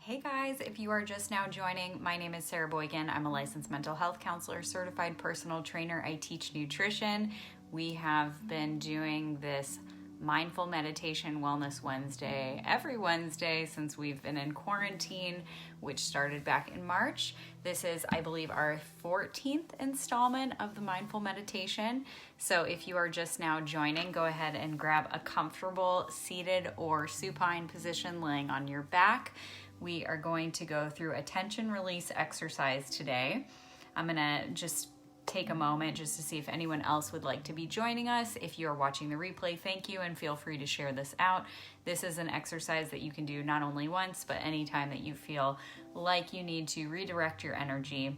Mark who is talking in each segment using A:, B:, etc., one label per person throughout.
A: Hey guys, if you are just now joining, my name is Sarah Boygan. I'm a licensed mental health counselor, certified personal trainer. I teach nutrition. We have been doing this Mindful Meditation Wellness Wednesday every Wednesday since we've been in quarantine, which started back in March. This is, I believe, our 14th installment of the Mindful Meditation. So if you are just now joining, go ahead and grab a comfortable seated or supine position laying on your back. We are going to go through a tension release exercise today. I'm going to just take a moment just to see if anyone else would like to be joining us. If you are watching the replay, thank you, and feel free to share this out. This is an exercise that you can do not only once, but anytime that you feel like you need to redirect your energy.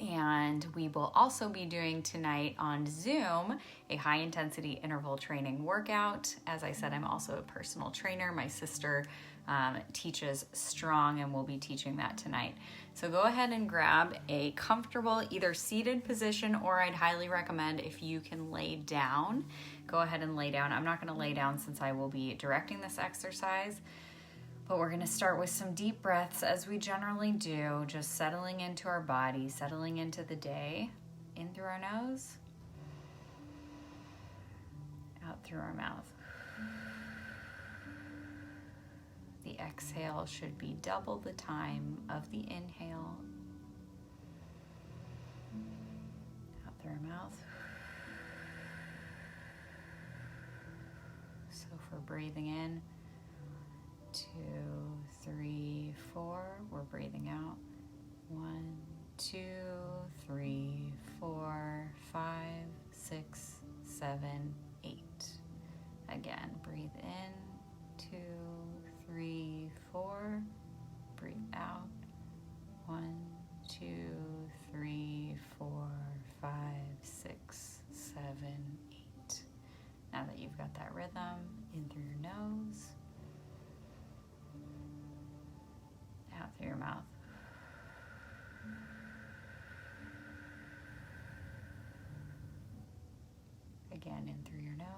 A: And we will also be doing tonight on Zoom a high intensity interval training workout. As I said, I'm also a personal trainer. My sister teaches strong, and we'll be teaching that tonight. So go ahead and grab a comfortable either seated position, or I'd highly recommend if you can lay down, go ahead and lay down. I'm not going to lay down since I will be directing this exercise, but we're going to start with some deep breaths as we generally do, just settling into our body, settling into the day, in through our nose, out through our mouth. The exhale should be double the time of the inhale. Out through our mouth. So for breathing in, 2, 3, 4, we're breathing out. 1, 2, 3, 4, 5, 6, 7, 8. Again, breathe in, 2, 3, 4, breathe out, 1, 2, 3, 4, 5, 6, 7, 8. Now that you've got that rhythm, in through your nose, out through your mouth. Again, in through your nose,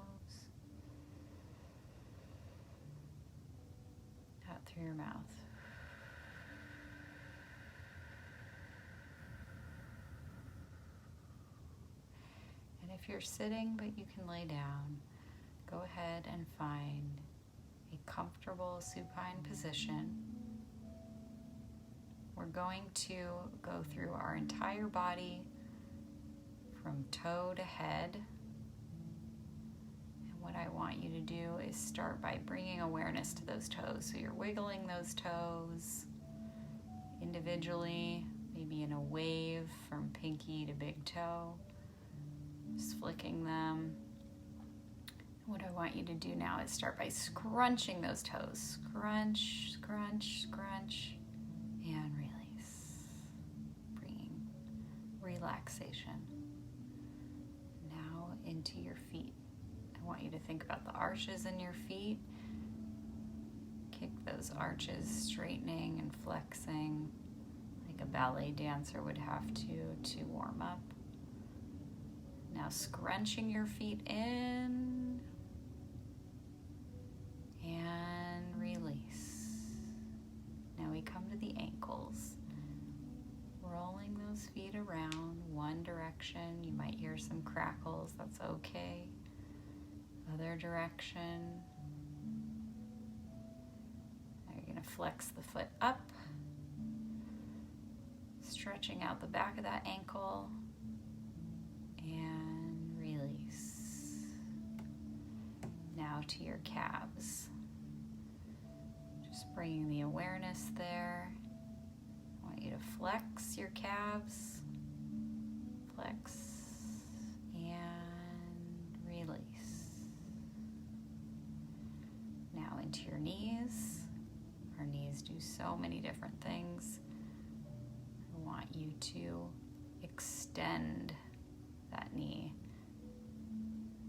A: out through your mouth. And if you're sitting but you can lay down, go ahead and find a comfortable supine position. We're going to go through our entire body from toe to head. And what I want you to do is start by bringing awareness to those toes. So you're wiggling those toes individually, maybe in a wave from pinky to big toe. Just flicking them. What I want you to do now is start by scrunching those toes. Scrunch, scrunch, scrunch, and release. Bringing relaxation. Now into your feet. I want you to think about the arches in your feet. Kick those arches, straightening and flexing like a ballet dancer would have to warm up. Now scrunching your feet in and release. Now we come to the ankles. Rolling those feet around one direction. You might hear some crackles, that's okay. Other direction. Now you're going to flex the foot up, stretching out the back of that ankle, and release. Now to your calves. Just bringing the awareness there. I want you to flex your calves, flex, and release. Now into your knees. Our knees do so many different things. I want you to extend that knee.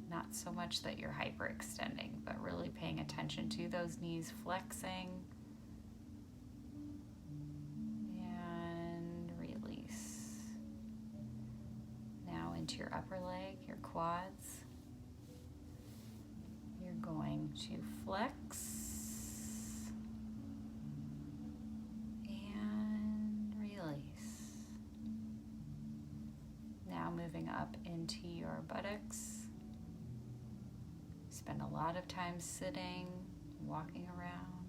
A: Not so much that you're hyperextending, but really paying attention to those knees flexing. And release. Now into your upper leg, your quads. You're going to flex up into your buttocks. Spend a lot of time sitting, walking around.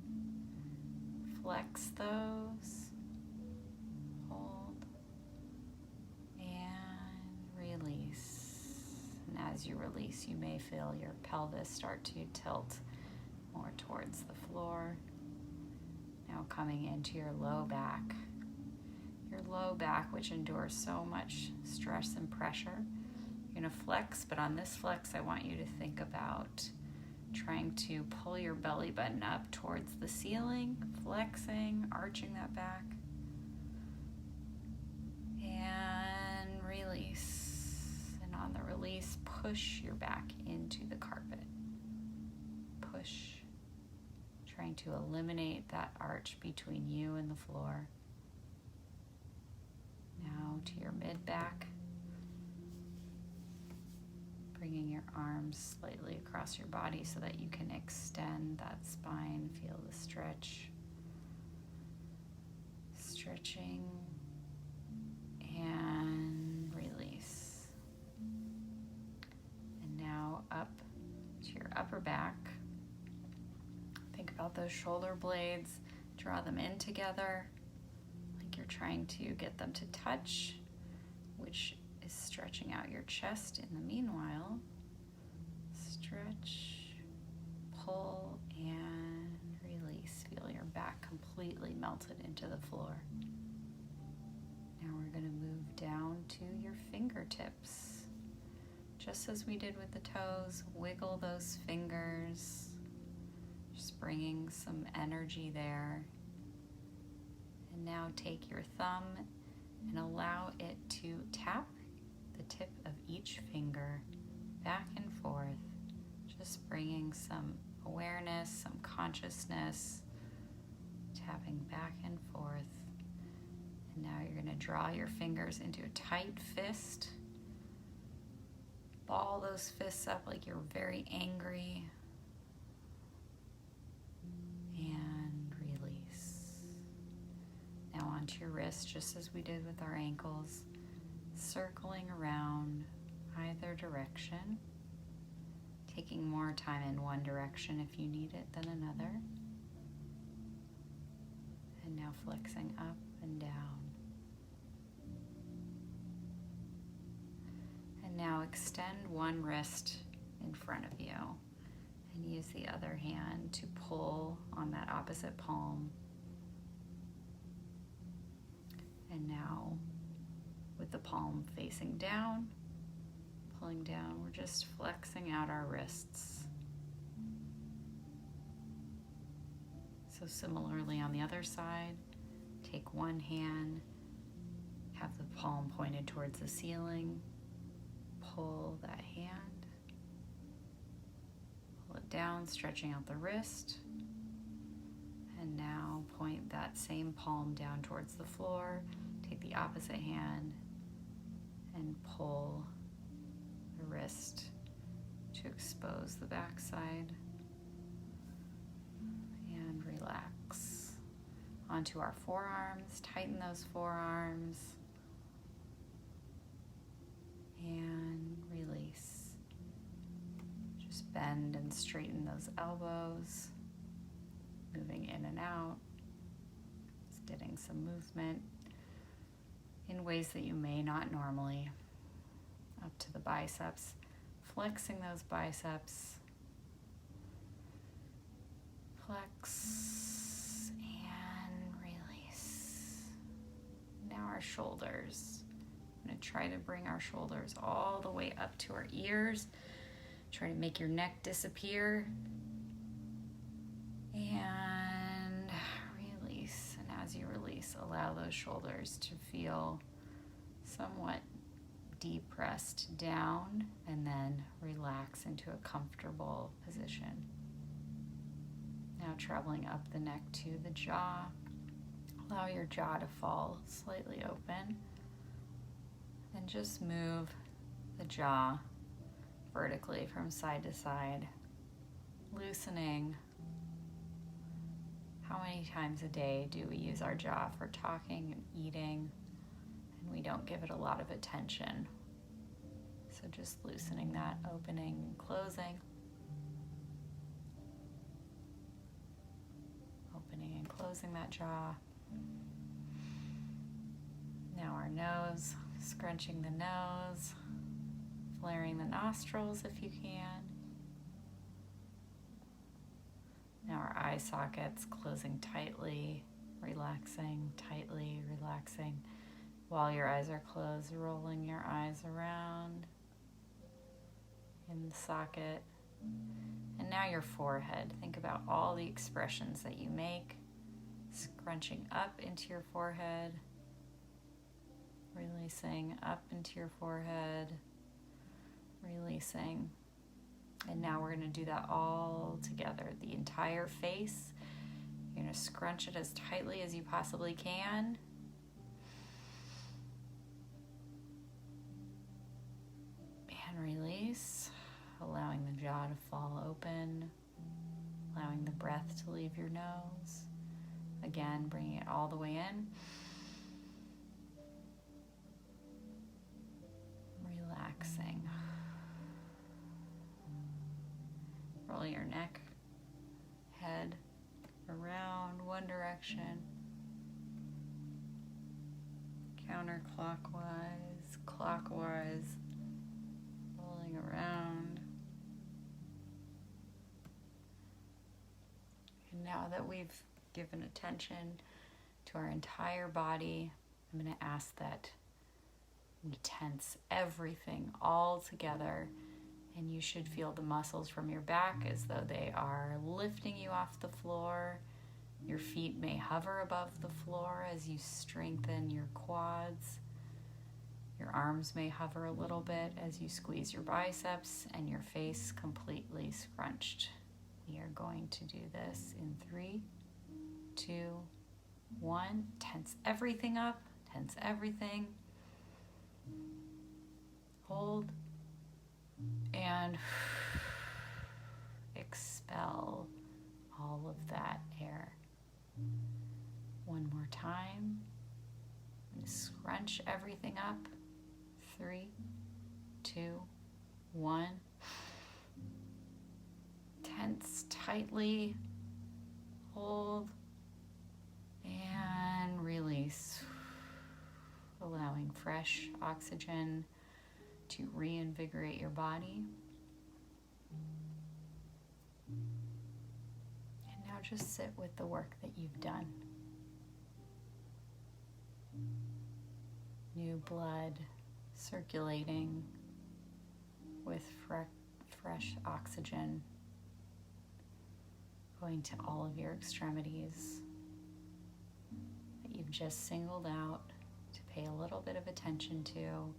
A: Flex those. Hold. And release. And as you release, you may feel your pelvis start to tilt more towards the floor. Now coming into your low back. Your low back, which endures so much stress and pressure. You're going to flex, but on this flex, I want you to think about trying to pull your belly button up towards the ceiling, flexing, arching that back. And release. And on the release, push your back into the carpet. Push. Trying to eliminate that arch between you and the floor. Now to your mid-back. Bringing your arms slightly across your body so that you can extend that spine. Feel the stretch. Stretching and release. And now up to your upper back. Think about those shoulder blades. Draw them in together. Like you're trying to get them to touch, which is stretching out your chest in the meanwhile. Stretch, pull, and release. Feel your back completely melted into the floor. Now we're going to move down to your fingertips. Just as we did with the toes, wiggle those fingers. Just bringing some energy there. And now take your thumb and allow it to tap the tip of each finger back and forth, just bringing some awareness, some consciousness, tapping back and forth. And now you're going to draw your fingers into a tight fist. Ball those fists up like you're very angry. And release. Now onto your wrist, just as we did with our ankles, circling around either direction, taking more time in one direction if you need it than another. And now flexing up and down. And now extend one wrist in front of you and use the other hand to pull on that opposite palm. And now with the palm facing down, pulling down, we're just flexing out our wrists. So similarly on the other side, take one hand, have the palm pointed towards the ceiling, pull that hand, pull it down, stretching out the wrist, and now point that same palm down towards the floor, take the opposite hand, and pull the wrist to expose the backside and relax. Onto our forearms, tighten those forearms and release. Just bend and straighten those elbows, moving in and out, just getting some movement in ways that you may not normally. Up to the biceps, flexing those biceps. Flex and release. Now our shoulders. I'm going to try to bring our shoulders all the way up to our ears. Try to make your neck disappear. And release. And as you release, allow those shoulders to feel somewhat depressed down and then relax into a comfortable position. Now traveling up the neck to the jaw. Allow your jaw to fall slightly open and just move the jaw vertically from side to side, loosening. How many times a day do we use our jaw for talking and eating, and we don't give it a lot of attention? So just loosening that, opening and closing. Opening and closing that jaw. Now our nose, scrunching the nose, flaring the nostrils if you can. Now our eye sockets, closing tightly, relaxing, tightly, relaxing. While your eyes are closed, rolling your eyes around in the socket. And now your forehead. Think about all the expressions that you make, scrunching up into your forehead, releasing up into your forehead, releasing. And now we're going to do that all together, the entire face. You're going to scrunch it as tightly as you possibly can. And release, allowing the jaw to fall open, allowing the breath to leave your nose. Again, bringing it all the way in. Relaxing. Roll your neck, head around one direction, counterclockwise, clockwise, rolling around. And now that we've given attention to our entire body, I'm going to ask that we tense everything all together. And you should feel the muscles from your back as though they are lifting you off the floor. Your feet may hover above the floor as you strengthen your quads. Your arms may hover a little bit as you squeeze your biceps, and your face completely scrunched. We are going to do this in 3, 2, 1. Tense everything up. Tense everything. Hold. And expel all of that air. One more time. And scrunch everything up. 3, 2, 1. Tense tightly. Hold. And release. Allowing fresh oxygen to reinvigorate your body. And now just sit with the work that you've done. New blood circulating with fresh oxygen going to all of your extremities that you've just singled out to pay a little bit of attention to.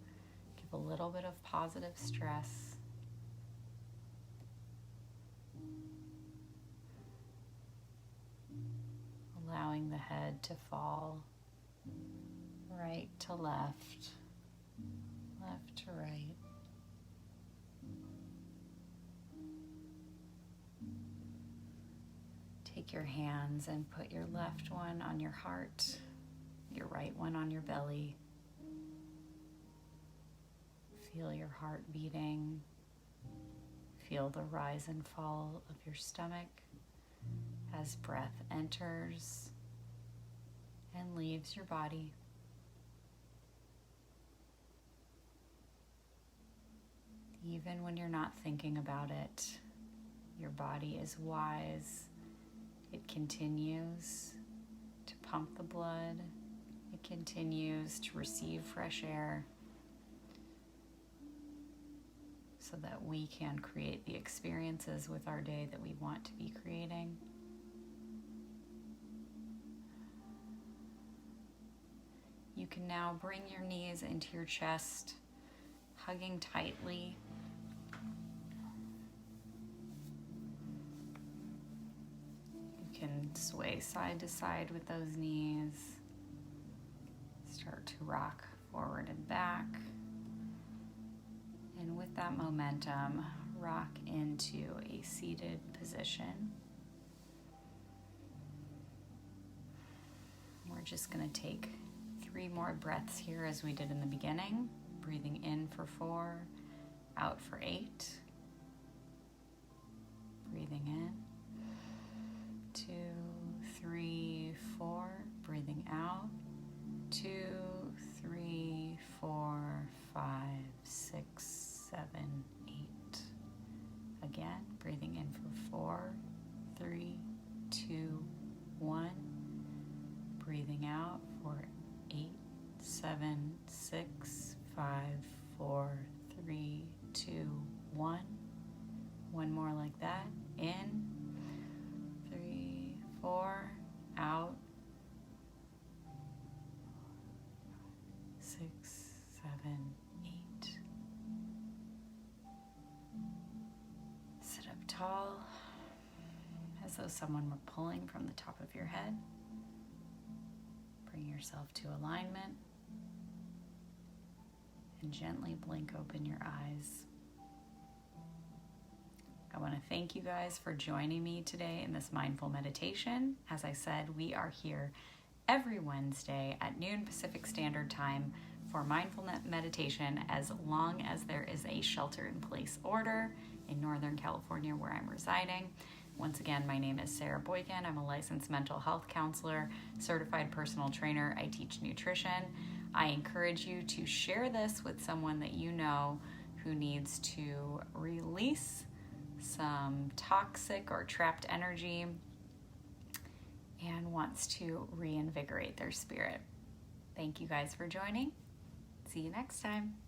A: A little bit of positive stress. Allowing the head to fall right to left, left to right. Take your hands and put your left one on your heart, your right one on your belly. Feel your heart beating. Feel the rise and fall of your stomach as breath enters and leaves your body. Even when you're not thinking about it, your body is wise. It continues to pump the blood. It continues to receive fresh air, so that we can create the experiences with our day that we want to be creating. You can now bring your knees into your chest, hugging tightly. You can sway side to side with those knees. Start to rock forward and back. And with that momentum, rock into a seated position. We're just going to take 3 more breaths here as we did in the beginning. Breathing in for 4, out for 8. Breathing in. 2, 3, 4. Breathing out. 2, 3, 4, 5, 6, 7, 8. Again, breathing in for 4, 3, 2, 1. Breathing out for 8, 7, 6, 5, 4, 3, 2, 1. One more like that. In. 3, 4. Out. 6, 7, 8. Sit up tall, as though someone were pulling from the top of your head. Bring yourself to alignment and gently blink open your eyes. I want to thank you guys for joining me today in this mindful meditation. As I said, we are here every Wednesday at noon Pacific Standard Time for mindful meditation, as long as there is a shelter-in-place order in Northern California where I'm residing. Once again, my name is Sarah Boykin. I'm a licensed mental health counselor, certified personal trainer. I teach nutrition. I encourage you to share this with someone that you know who needs to release some toxic or trapped energy and wants to reinvigorate their spirit. Thank you guys for joining. See you next time.